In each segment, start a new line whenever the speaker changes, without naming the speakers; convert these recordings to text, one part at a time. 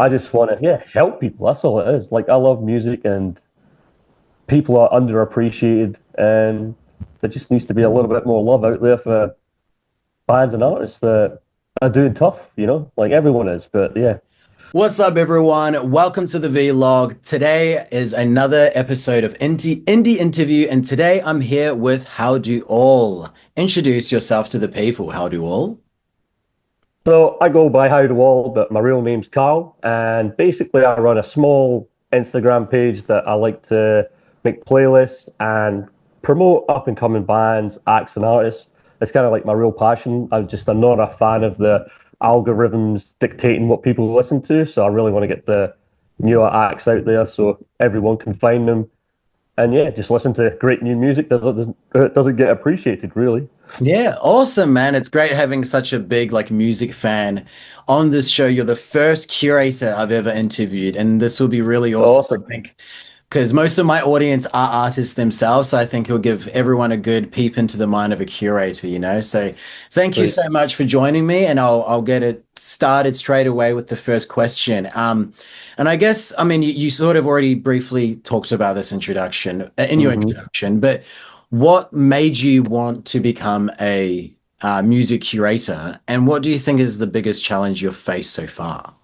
I just want to, help people. That's all it is. Like, I love music and people are underappreciated, and there just needs to be a little bit more love out there for bands and artists that are doing tough, like everyone is. But yeah.
What's up, everyone? Welcome to the vlog. Today is another episode of Indie Interview, and today I'm here with How Do All. Introduce yourself to the people, How Do All.
So I go by How Do All, but my real name's Carl, and basically I run a small Instagram page that I like to make playlists and promote up and coming bands, acts, and artists. It's kind of like my real passion. I'm not a fan of the algorithms dictating what people listen to, so I really want to get the newer acts out there so everyone can find them. And yeah, just listen to great new music that doesn't get appreciated, really.
Yeah, awesome, man. It's great having such a big music fan on this show. You're the first curator I've ever interviewed, and this will be really awesome, I
Awesome.
think, because most of my audience are artists themselves. So I think it'll give everyone a good peep into the mind of a curator. So thank you
Great.
so much for joining me, and I'll get it started straight away with the first question. And I guess, I mean, you sort of already briefly talked about this introduction in your
hmm
introduction, but what made you want to become a music curator, and what do you think is the biggest challenge you've faced so far?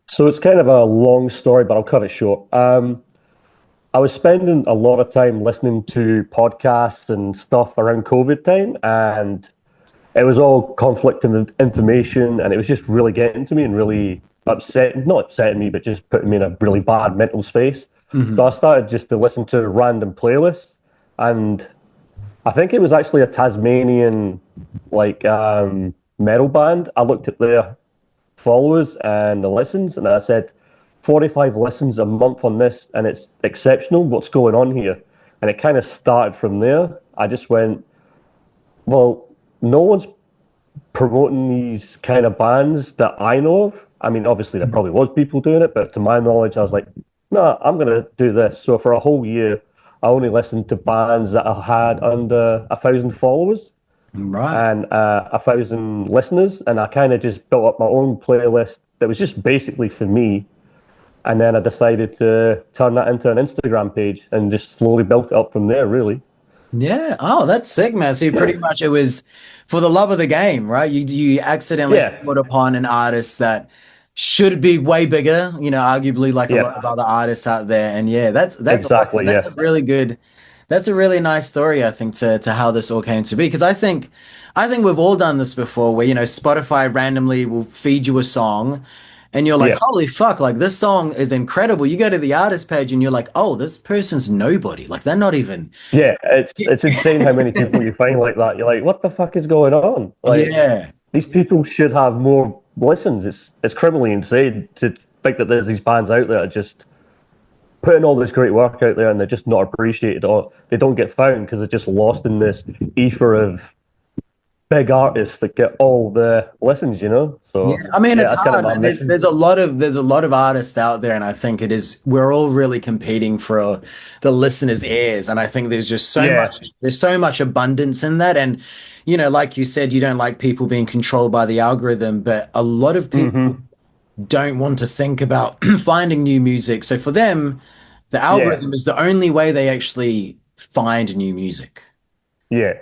So it's kind of a long story, but I'll cut it short. I was spending a lot of time listening to podcasts and stuff around COVID time, and it was all conflicting information, and it was just really getting to me and really upsetting, not upsetting me, but just putting me in a really bad mental space. So I
Hmm.
started just to listen to random playlists, and I think it was actually a Tasmanian metal band. I looked at their followers and the listens, and I said, 45 listens a month on this, and it's exceptional. What's going on here? And it kind of started from there. I just went, well, no one's promoting these kind of bands that I know of. I mean, obviously, there probably was people doing it, but to my knowledge, I was like, no, I'm going to do this. So for a whole year, I only listened to bands that I had under 1,000 followers
Right.
and 1,000 listeners, and I kind of just built up my own playlist that was just basically for me. And then I decided to turn that into an Instagram page and just slowly built it up from there, really.
Yeah. Oh, that's sick, man. So you pretty much it was for the love of the game, right? You accidentally
Yeah,
stumbled upon an artist that should be way bigger, arguably like a lot
yeah,
of other artists out there. And yeah, that's awesome.
exactly.
That's
Yeah,
a really good, that's a really nice story, I think, to how this all came to be. Because I think we've all done this before where, Spotify randomly will feed you a song and you're like,
yeah,
holy fuck, like this song is incredible. You go to the artist page and you're like, oh, this person's nobody. Like they're not even.
yeah. It's insane how many people you find like that. You're like, what the fuck is going on? Like,
Yeah.
these people should have more listens. It's criminally insane to think that there's these bands out there that are just putting all this great work out there and they're just not appreciated or they don't get found because they're just lost in this ether of big artists that get all the listens.
Yeah,
So
I mean
yeah,
it's
that's kind of
hard,
my
man. There's
mission.
there's a lot of there's a lot of artists out there, and I think it is we're all really competing for the listeners' ears, and I think
Yeah.
there's so much abundance in that, and like you said, you don't like people being controlled by the algorithm, but a lot of people
hmm
don't want to think about finding new music, so for them, the
Yeah.
algorithm is the only way they actually find new music.
Yeah.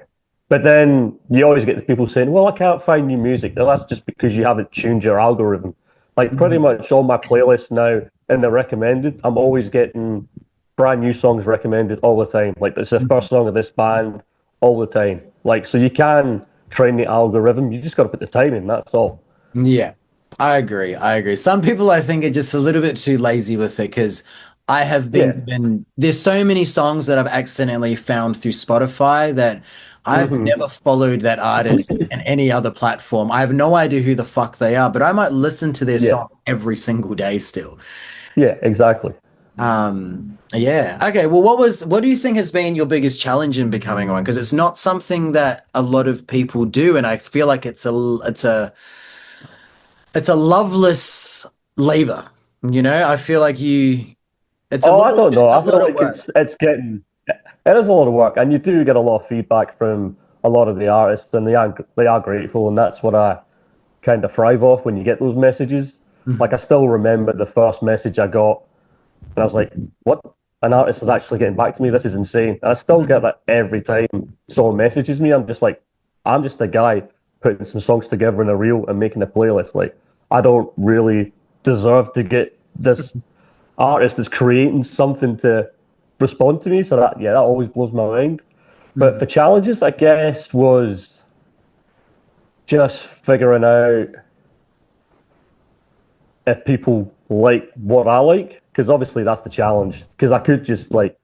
But then you always get the people saying, well, I can't find new music. Well, that's just because you haven't tuned your algorithm. Like pretty
Mhm.
much all my playlists now in the recommended, I'm always getting brand new songs recommended all the time. Like it's the first song of this band all the time. Like so you can train the algorithm. You just got to put the time in. That's all.
Yeah, I agree. I agree. Some people I think are just a little bit too lazy with it because I have been
Yeah.
given, there's so many songs that I've accidentally found through Spotify that I've
hmm
never followed that artist in any other platform. I have no idea who the fuck they are, but I might listen to their
Yeah.
song every single day still.
Yeah. Exactly.
Yeah. Okay. Well, what do you think has been your biggest challenge in becoming one? Because it's not something that a lot of people do, and I feel like it's a loveless labor. I feel like
Oh, I don't know.
it's a
I feel
lot of
like
work.
it is a lot of work, and you do get a lot of feedback from a lot of the artists, and they are grateful, and that's what I kind of thrive off when you get those messages. Like
Mhm.
I still remember the first message I got, and I was like, "What? An artist is actually getting back to me? This is insane." And I still get
Mhm.
that every time someone messages me. I'm just like, I'm just a guy putting some songs together in a reel and making a playlist. Like, I don't really deserve to get this artist that's creating something to respond to me. So that, yeah, that always blows my mind. But for
Mhm.
challenges, I guess was just figuring out if people like what I like, because obviously that's the challenge. Because I could just like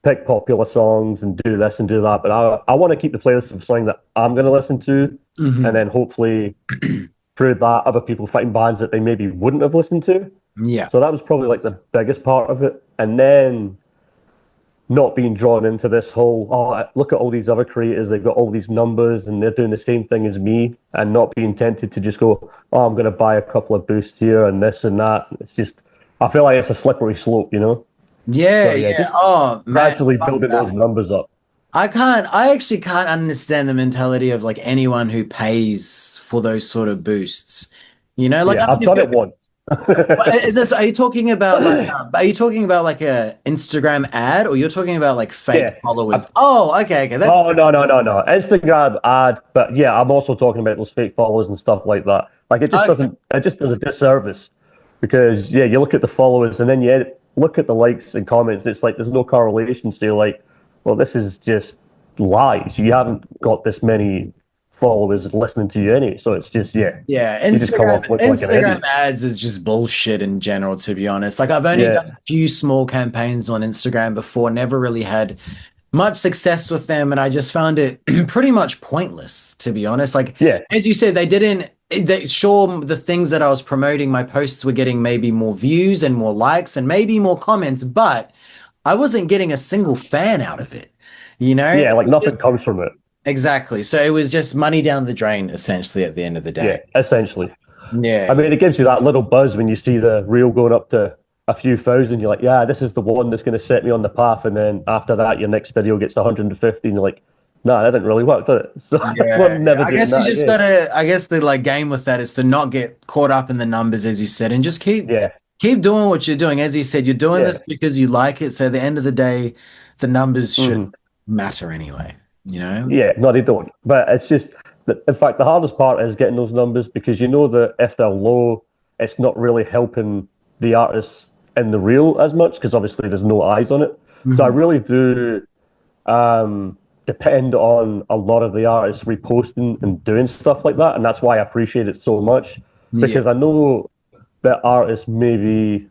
pick popular songs and do this and do that, but I want to keep the playlist of something that I'm going to listen to, and
Mhm.
then hopefully through that, other people find bands that they maybe wouldn't have listened to.
Yeah.
So that was probably like the biggest part of it. And then not being drawn into this whole, oh, look at all these other creators, they've got all these numbers and they're doing the same thing as me, and not being tempted to just go, oh, I'm going to buy a couple of boosts here and this and that. It's just, I feel like it's a slippery slope, you know?
Yeah,
So yeah,
yeah.
just
Oh man,
gradually
fuck
building those
that.
numbers up.
I actually can't understand the mentality of like anyone who pays for those sort of boosts. Like
Yeah,
I
I've
mean,
done it once.
is this, are you talking about like a Instagram ad or you're talking about like fake
Yeah.
followers? Oh, okay, okay. That's
Oh no, no, no, no. Instagram ad, but yeah, I'm also talking about those fake followers and stuff like that. Like
okay.
it just does a disservice because yeah, you look at the followers and then you look at the likes and comments. It's like there's no correlation. So you're like, well, this is just lies. You haven't got this many followers listening to you anyway. So it's just yeah,
Yeah,
you just come off looking like an
Instagram
idiot.
ads is just bullshit in general, to be honest. Like I've only done
Yeah,
a few small campaigns on Instagram before, never really had much success with them, and I just found it pretty much pointless, to be honest. Like
yeah,
as you said, sure, the things that I was promoting, my posts were getting maybe more views and more likes and maybe more comments, but I wasn't getting a single fan out of it.
yeah.
It
Like
was
nothing
just
comes from it.
exactly. So it was just money down the drain, essentially, at the end of the
Yeah,
day.
essentially.
Yeah,
I
yeah.
mean, it gives you that little buzz when you see the reel going up to a few thousand. You're like, yeah, this is the one that's going to set me on the path. And then after that, your next video gets 150, and you're like, nah, that didn't really work, did it? So
Yeah,
I'm
yeah.
never
I
doing
guess you
that
just
again.
gotta, I guess the like game with that is to not get caught up in the numbers, as you said, and just
Yeah,
keep doing what you're doing. As you said, you're doing
yeah,
this because you like it. So at the end of the day, the numbers should
hmm
matter anyway, you know?
yeah. No, they don't. But it's just, that, in fact, the hardest part is getting those numbers because you know that if they're low, it's not really helping the artists in the reel as much because obviously there's no eyes on it. So I
Hmm.
really do depend on a lot of the artists reposting and doing stuff like that, and that's why I appreciate it so much
Yeah.
because I know that artists maybe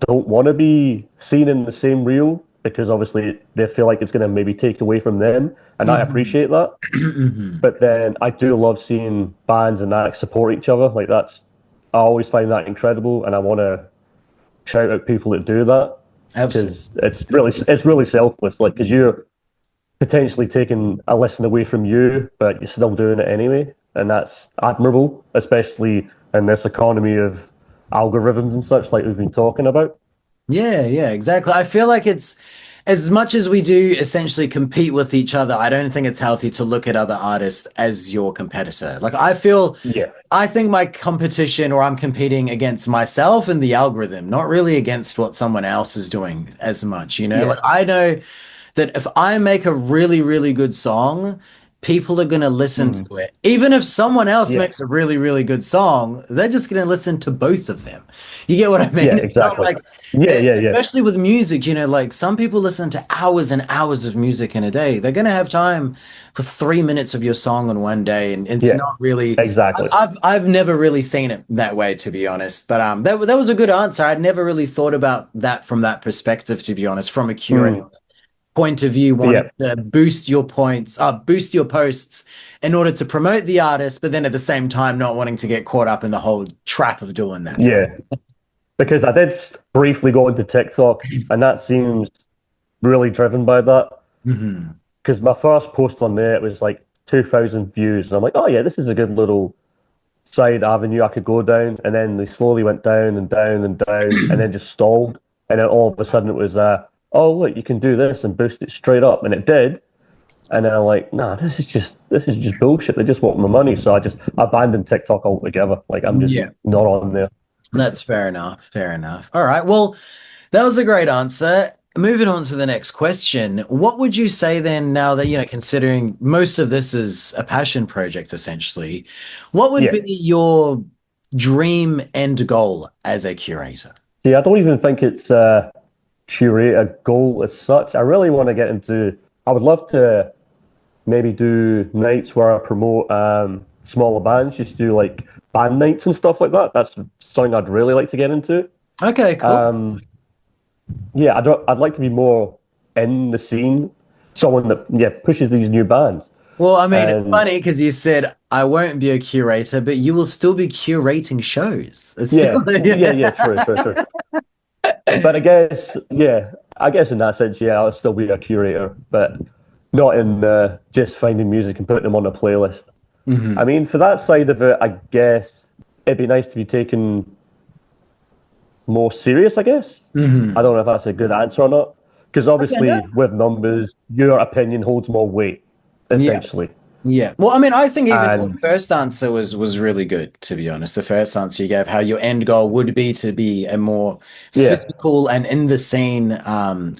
don't want to be seen in the same reel because obviously they feel like it's going to maybe take away from them, and I
Hmm.
appreciate that.
Hmm.
But then I do love seeing bands and that support each other. Like that's I always find that incredible, and I want to shout out people that do that
Absolutely.
because it's really selfless. Like because you're potentially taking a lesson away from you, but you're still doing it anyway. And that's admirable, especially in this economy of algorithms and such, like we've been talking about.
Yeah, yeah, exactly. I feel like it's as much as we do essentially compete with each other, I don't think it's healthy to look at other artists as your competitor. Like
Yeah.
I think my competition or I'm competing against myself and the algorithm, not really against what someone else is doing as much, you know?
Yeah.
Like I know that if I make a really, really good song, people are going to listen
Mm.
to it. Even if someone else
Yeah.
makes a really, really good song, they're just going to listen to both of them. You get what I mean?
Yeah,
It's not
exactly.
like,
Yeah, yeah, yeah.
especially with music, like some people listen to hours and hours of music in a day. They're going to have time for 3 minutes of your song on one day. And it's
Yeah,
not really,
exactly.
I've never really seen it that way, to be honest. But that was a good answer. I'd never really thought about that from that perspective, to be honest, from a curator
Mm.
point of view, wanting
Yeah.
to boost your points, boost your posts in order to promote the artist, but then at the same time not wanting to get caught up in the whole trap of doing that.
Yeah. Because I did briefly go into TikTok, and that seems really driven by that.
Hmm.
Because my first post on there, it was like 2,000 views. And I'm like, oh, yeah, this is a good little side avenue I could go down, and then they slowly went down and down and down, and then just stalled. And then all of a sudden it was, oh look, you can do this and boost it straight up, and it did. And then I'm like, nah, this is just bullshit. They just want my money. So I just abandoned TikTok altogether. Like I'm just
Yeah,
not on there.
that's fair enough. Fair enough. All right. Well, that was a great answer. Moving on to the next question. What would you say then, now that, considering most of this is a passion project, essentially, what would
Yeah.
be your dream end goal as a curator?
See, I don't even think it's curate a goal as such. I really want to get into. I would love to maybe do nights where I promote smaller bands, just do like band nights and stuff like that. That's something I'd really like to get into.
Okay, cool.
Um, yeah, I'd like to be more in the scene, someone that pushes these new bands.
Well, I mean, it's
And
funny because you said I won't be a curator, but you will still be curating shows. It's still,
yeah, yeah, true, true, true. But I guess in that sense, yeah, I'll still be a curator, but not in just finding music and putting them on a playlist. I
Mhm.
mean, for that side of it, I guess it'd be nice to be taken more serious, I guess. I
Mhm.
don't know if that's a good answer or not. Because
Okay, no.
obviously, with numbers, your opinion holds more weight,
Yeah.
essentially.
Yeah. Well, I mean, I think even your
And
first answer was really good, to be honest. The first answer you gave, how your end goal would be to be a more
yeah,
physical and in the scene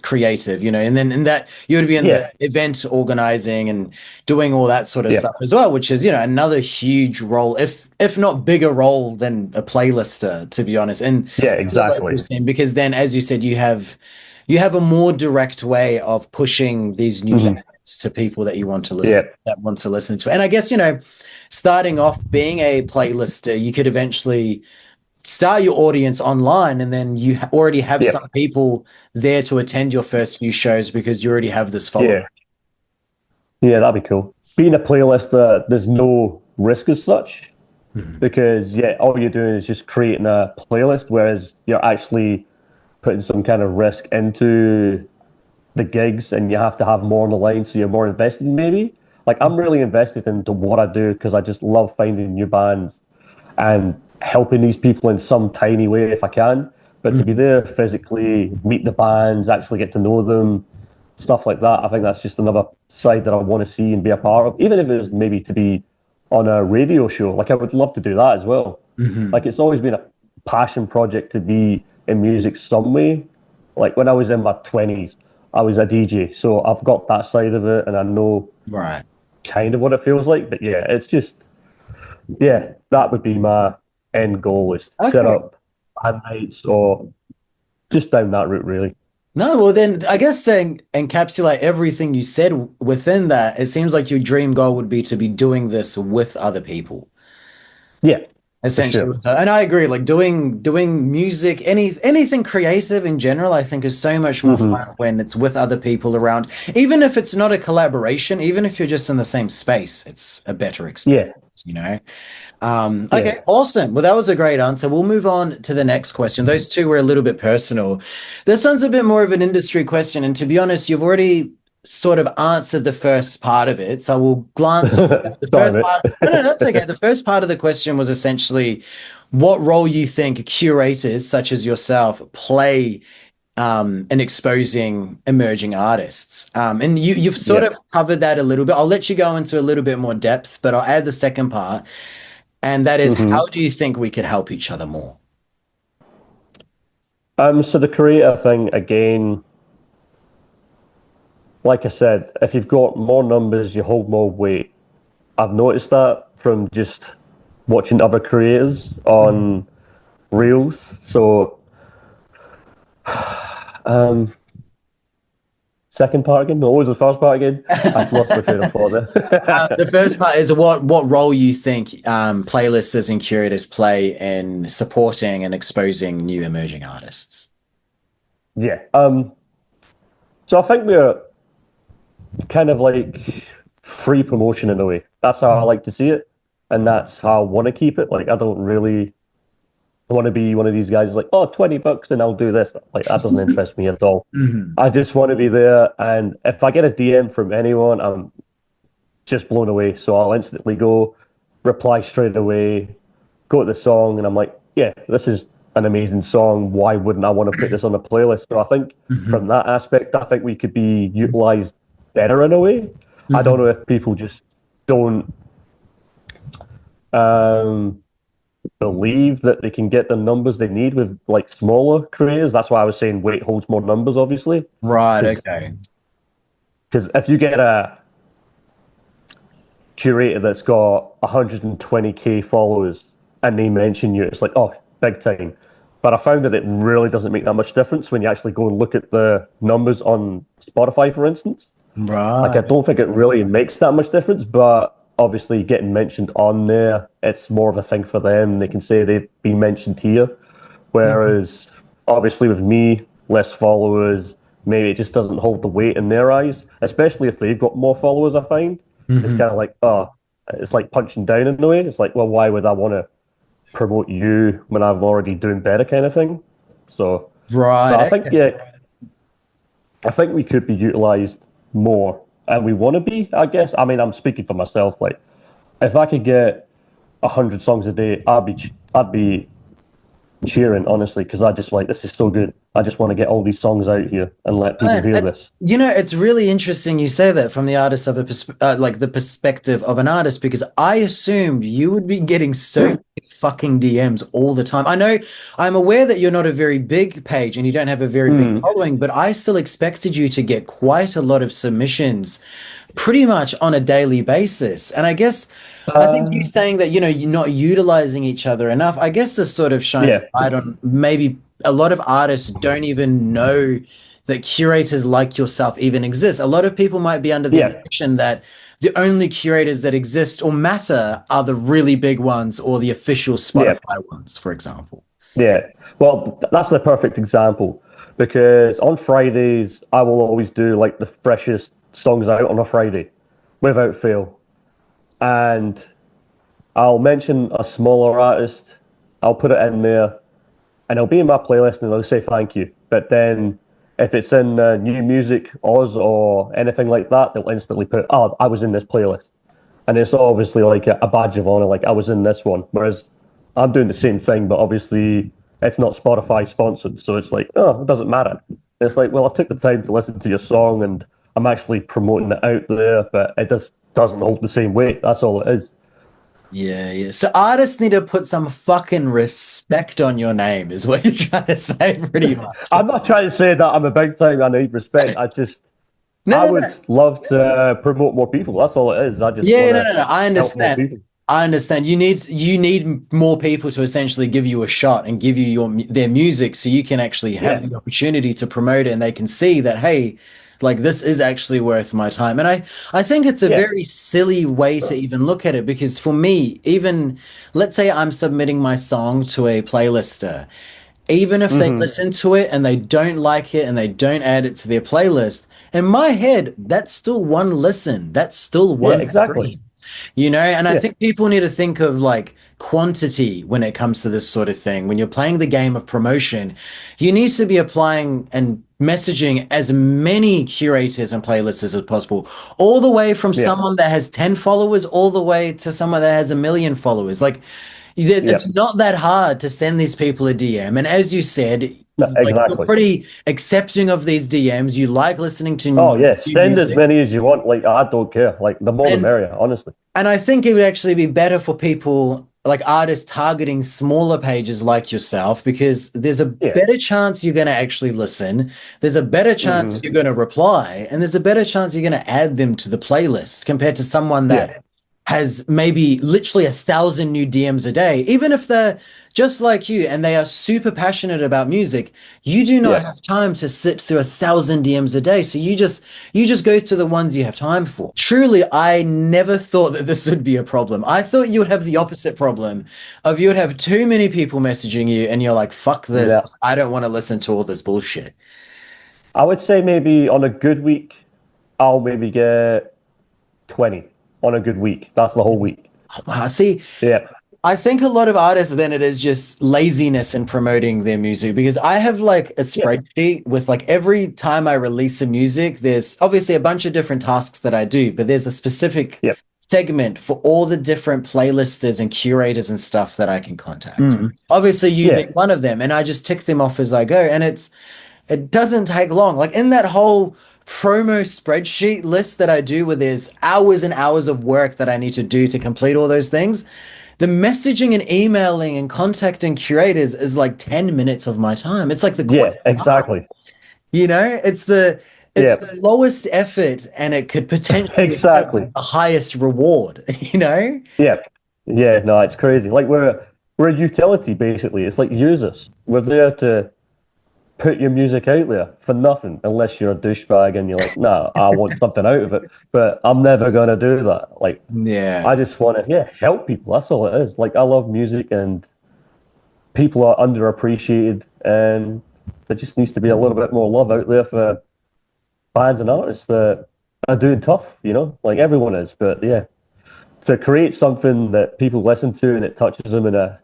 creative, and then in that you would be in
yeah,
the event organizing and doing all that sort of
yeah,
stuff as well, which is, another huge role, if not bigger role than a playlister, to be honest,
yeah,
in the local
exactly.
scene, because then, as you said, you have a more direct way of pushing these new
Hmm.
bands to people that you want to
Yeah,
listen to. And I guess, starting off being a playlister, you could eventually start your audience online, and then you already have
yeah,
some people there to attend your first few shows because you already have this following.
yeah, yeah, that'd be cool. Being a playlist, there's no risk as such
Mhm.
because, yeah, all you're doing is just creating a playlist, whereas you're actually putting some kind of risk into the gigs and you have to have more on the line, so you're more invested maybe. Like I'm really invested into what I do because I just love finding new bands and helping these people in some tiny way if I can. But to be
Mhm.
there physically, meet the bands, actually get to know them, stuff like that, I think that's just another side that I want to see and be a part of. Even if it was maybe to be on a radio show, like I would love to do that as well. Like
Mhm.
it's always been a passion project to be in music some way. Like when I was in my 20s, I was a DJ, so I've got that side of it and I know
Right.
kind of what it feels like. But yeah, it's just yeah, that would be my end goal is to set
Okay.
up band nights or just down that route really.
No, well then I guess then encapsulate everything you said within that. It seems like your dream goal would be to be doing this with other people.
Yeah, for
Essentially,
sure.
and I agree. Like doing music, anything creative in general, I think is so much more
Hmm.
fun when it's with other people around. Even if it's not a collaboration, even if you're just in the same space, it's a better experience.
Yeah,
You know.
yeah.
Okay, awesome. Well, that was a great answer. We'll move on to the next question. Those two were a little bit personal. This one's a bit more of an industry question, and to be honest, you've already sort of answered the first part of it. So we'll glance over that. The
Sorry,
first part, no, no, that's okay. The first part of the question was essentially what role you think curators such as yourself play in exposing emerging artists. And you've sort
mate.
of covered that a little bit. I'll let you go into a little bit more depth, but I'll add the second part. And that is,
Yeah.
how do you think we could help each other more?
So the creator thing again, like I said, if you've got more numbers, you hold more weight. I've noticed that from just watching other creators
Mhm.
on Reels. So, um, second part again? No, what was the first part again? I've lost my train of thought
The
there.
first part is what role you think playlists and curators play in supporting and exposing new emerging artists.
Yeah. So I think we're kind of like free promotion in a way. That's how I like to see it, and that's how I want to keep it. Like I don't really want to be one of these guys like, oh, $20 and I'll do this. Like that doesn't interest me at all.
Mhm.
I just want to be there, and if I get a DM from anyone, I'm just blown away. So I'll instantly go reply straight away, go to the song, and I'm like, yeah, this is an amazing song. Why wouldn't I want to put this on the playlist? So I think from
Mhm.
that aspect, I think we could be utilized better in a way. I don't know
Hmm.
if people just don't um, believe that they can get the numbers they need with like smaller creators. That's why I was saying weight holds more numbers, obviously,
Right,
because
okay.
if you get a curator that's got 120k followers and they mention you, it's like, oh, big time. But I found that it really doesn't make that much difference when you actually go and look at the numbers on Spotify, for instance. Like, I
Right.
don't think it really makes that much difference, but obviously getting mentioned on there, it's more of a thing for them. They can say they've been mentioned here.
Mhm.
Whereas, obviously, with me, less followers, maybe it just doesn't hold the weight in their eyes, especially if they've got more followers, I find. It's
Mhm.
kind of like, oh, it's like punching down in a way. It's like, well, why would I want to promote you when I'm already doing better, kind of thing. So, but
Right,
I think,
okay.
yeah, I think we could be utilized more, and we want to be. I guess. I mean, I'm speaking for myself. Like, if I could get 100 songs a day, I'd be cheering honestly because I just like this is so good. I just want to get all these songs out here and let people
Man,
hear
it's
this.
it's really interesting you say that from the artist of like the perspective of an artist because I assumed you would be getting so many fucking DMs all the time. I know I'm aware that you're not a very big page and you don't have a very big
Mm.
following, but I still expected you to get quite a lot of submissions pretty much on a daily basis. And I think you
Uh,
saying that, you're not utilizing each other enough, I guess this sort of shines
yeah,
a light on maybe a lot of artists don't even know that curators like yourself even exist. A lot of people might be under the
yeah,
impression that the only curators that exist or matter are the really big ones or the official
yeah,
Spotify ones, for example.
yeah. Well, that's the perfect example because on Fridays I will always do like the freshest songs out on a Friday, without fail, and I'll mention a smaller artist. I'll put it in there, and it'll be in my playlist, and I'll say thank you. But then, if it's in new music, Oz, or anything like that, they'll instantly put, "Oh, I was in this playlist," and it's obviously like a badge of honor, like I was in this one. Whereas I'm doing the same thing, but obviously it's not Spotify sponsored, so it's like, oh, it doesn't matter. It's like, well, I took the time to listen to your song, and I'm actually promoting it out there, but it just doesn't hold the same weight. That's all it is.
Yeah, yeah. So artists need to put some fucking respect on your name, is what you're trying to say, pretty much.
I'm not trying to say that I'm a big time. I need respect.
No,
I
no, no.
would love to promote more people. That's all it is. I just
Yeah,
want
no,
to
no, no. I
help more
understand.
people.
I understand. You need more people to essentially give you a shot and give you their music so you can actually have
Yeah,
the opportunity to promote it and they can see that, hey, like this is actually worth my time. And I think it's a
yeah,
very silly way to even look at it because for me, even let's say I'm submitting my song to a playlister, even if they
hmm,
listen to it and they don't like it and they don't add it to their playlist, in my head, that's still one listen. That's still
yeah,
one
exactly.
stream. And I
Yeah,
think people need to think of like quantity when it comes to this sort of thing. When you're playing the game of promotion, you need to be applying and messaging as many curators and playlists as possible, all the way from
yeah,
someone that has 10 followers all the way to someone that has a million followers. Like,
yeah.
it's not that hard to send these people a DM. And as you said,
No,
like you're
exactly.
pretty accepting of these DMs. You like listening to
Oh yeah,
new
send as
music.
many as you want. Like I don't care. Like the more the
And
merrier. Honestly.
and I think it would actually be better for people like artists targeting smaller pages like yourself because there's a
Yeah.
better chance you're going to actually listen. There's a better chance
Hmm.
you're going to reply, and there's a better chance you're going to add them to the playlist compared to someone
Yeah.
that has maybe literally 1,000 new DMs a day. Even if they're just like you and they are super passionate about music, you do not
Yeah.
have time to sit through 1,000 DMs a day. So you just go to the ones you have time for. Truly, I never thought that this would be a problem. I thought you would have the opposite problem of you would have too many people messaging you and you're like, fuck this.
Yeah.
I don't want to listen to all this bullshit.
I would say maybe on a good week, I'll maybe get 20 on a good week. That's the whole week.
Wow. See,
Yeah.
I think a lot of artists then it is just laziness in promoting their music because I have like a
Yeah.
spreadsheet with like every time I release some music, there's obviously a bunch of different tasks that I do, but there's a specific
Yeah.
segment for all the different playlisters and curators and stuff that I can contact.
Mm.
Obviously, you
Yeah.
being one of them, and I just tick them off as I go. And It doesn't take long. Like in that whole promo spreadsheet list that I do, where there's hours and hours of work that I need to do to complete all those things, the messaging and emailing and contacting curators is like 10 minutes of my time. It's like the quarter
Yeah,
of an hour.
exactly.
You know, it's
Yeah,
the lowest effort and it could potentially have
exactly.
the highest reward, you know?
Yeah, yeah. No, it's crazy. Like we're a utility basically. It's like users. We're there to put your music out there for nothing, unless you're a douchebag and you're like, nah, I want something out of it. But I'm never gonna do that. Like,
Yeah.
I just want to, yeah, help people. That's all it is. Like, I love music, and people are underappreciated, and there just needs to be a little bit more love out there for bands and artists that are doing tough. Like everyone is. But yeah, to create something that people listen to and it touches them in a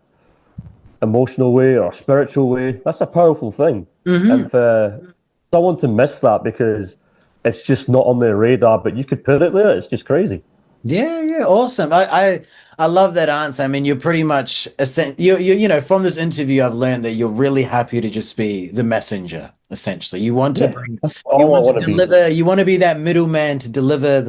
emotional way or spiritual way, that's a powerful thing.
Hmm.
And for someone to miss that because it's just not on their radar, but you could put it there, it's just crazy.
Yeah, yeah, awesome. I love that answer. I mean, you're pretty much you know, from this interview I've learned that you're really happy to just be the messenger, essentially.
Yeah, that's all I want to be.
You want to be that middleman to deliver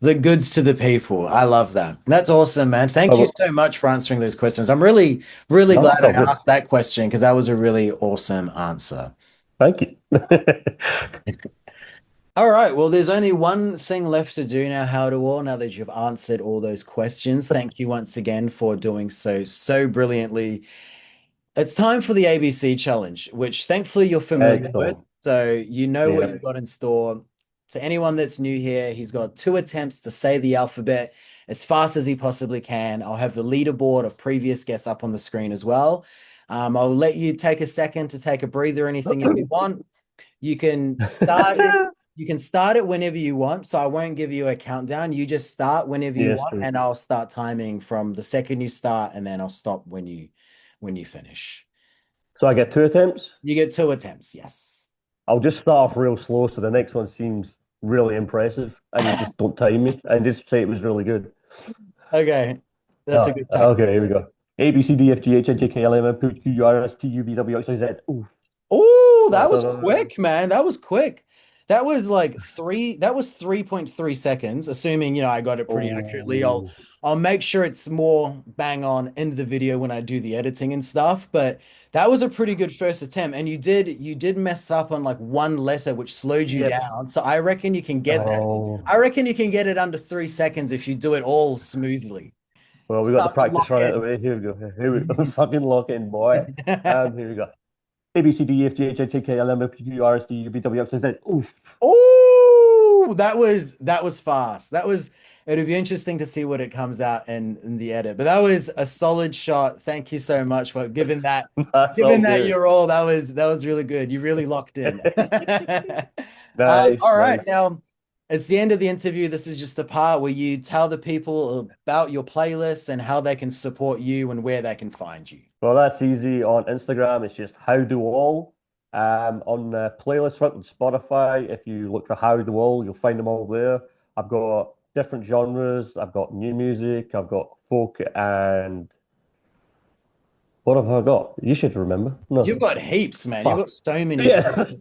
the goods to the people. I love that. That's awesome, man. Thank you
Oh,
so much for answering those questions. I'm really, really
no,
glad
that's all
I
good.
asked that question because that was a really awesome answer.
Thank you.
All right. Well, there's only one thing left to do now, How to All, now that you've answered all those questions. Thank you once again for doing so brilliantly. It's time for the ABC challenge, which thankfully you're familiar with.
Excellent.
So you know what
Yeah.
you've got in store. To anyone that's new here, he's got two attempts to say the alphabet as fast as he possibly can. I'll have the leaderboard of previous guests up on the screen as well. I'll let you take a second to take a breather or anything if you want. You can start it. You can start it whenever you want. So I won't give you a countdown. You just start whenever you
Yes,
want,
please.
and I'll start timing from the second you start, and then I'll stop when you finish.
So I get two attempts.
You get two attempts. Yes.
I'll just start off real slow so the next one seems really impressive and you just don't time me and just say it was really good.
Okay. That's a
Oh,
good tactic.
okay, here we go. A, B, C, D, F, G, H, I, J, K, L, M, N, P, Q, R, S, T, U, V, W, X, Y, Z. Ooh,
Oh,
I
that
don't
was
know.
quick, man. That was quick. That was 3.3 seconds, assuming, you know, I got it pretty accurately.
Oh,
I'll make sure it's more bang on in the video when I do the editing and stuff, but that was a pretty good first attempt. And you did mess up on like one letter which slowed you
yep.
down. So I reckon you can get that.
Oh,
I reckon you can get it under 3 seconds if you do it all smoothly.
well, we got the
Time to
practice
lock
run out
in.
of the way. Here we go. Here we go. Fucking lock in, boy. Here we go. A, B, C, D, E, F, G, H, I, J, K, L, M, N, P, Q, R, S, T, U, V, W, X, Y, Z. Ooh,
Oh, that was fast. It'd be interesting to see what it comes out in the edit. But that was a solid shot. Thank you so much for
that's all
giving that
good.
your all. That was really good. You really locked in.
Nice,
All right,
nice.
now it's the end of the interview. This is just the part where you tell the people about your playlist and how they can support you and where they can find you.
Well, that's easy on Instagram. It's just How Do All. On the playlist front on Spotify, if you look for How Do All, you'll find them all there. I've got different genres. I've got new music. I've got folk, and what have I got? You should remember.
You've
No.
got heaps, man. You've got
Fuck.
so many
Yeah.
genres.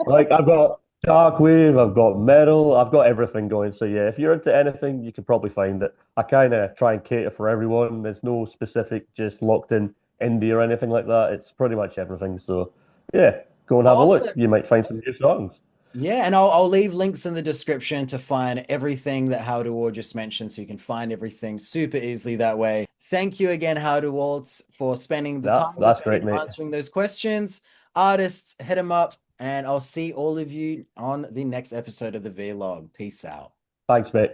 Like I've got dark wave, I've got metal, I've got everything going. So yeah, if you're into anything, you can probably find it. I kind of try and cater for everyone. There's no specific just locked in indie or anything like that. It's pretty much everything. So yeah, go and have a look.
Awesome.
You might find some new songs.
Yeah, and I'll leave links in the description to find everything that How to War just mentioned, so you can find everything super easily that way. Thank you again, How to Waltz, for spending the
Yeah,
time with
that's
me
great,
and
mate.
answering those questions. Artists, hit them up, and I'll see all of you on the next episode of the vlog. Peace out.
Thanks, mate.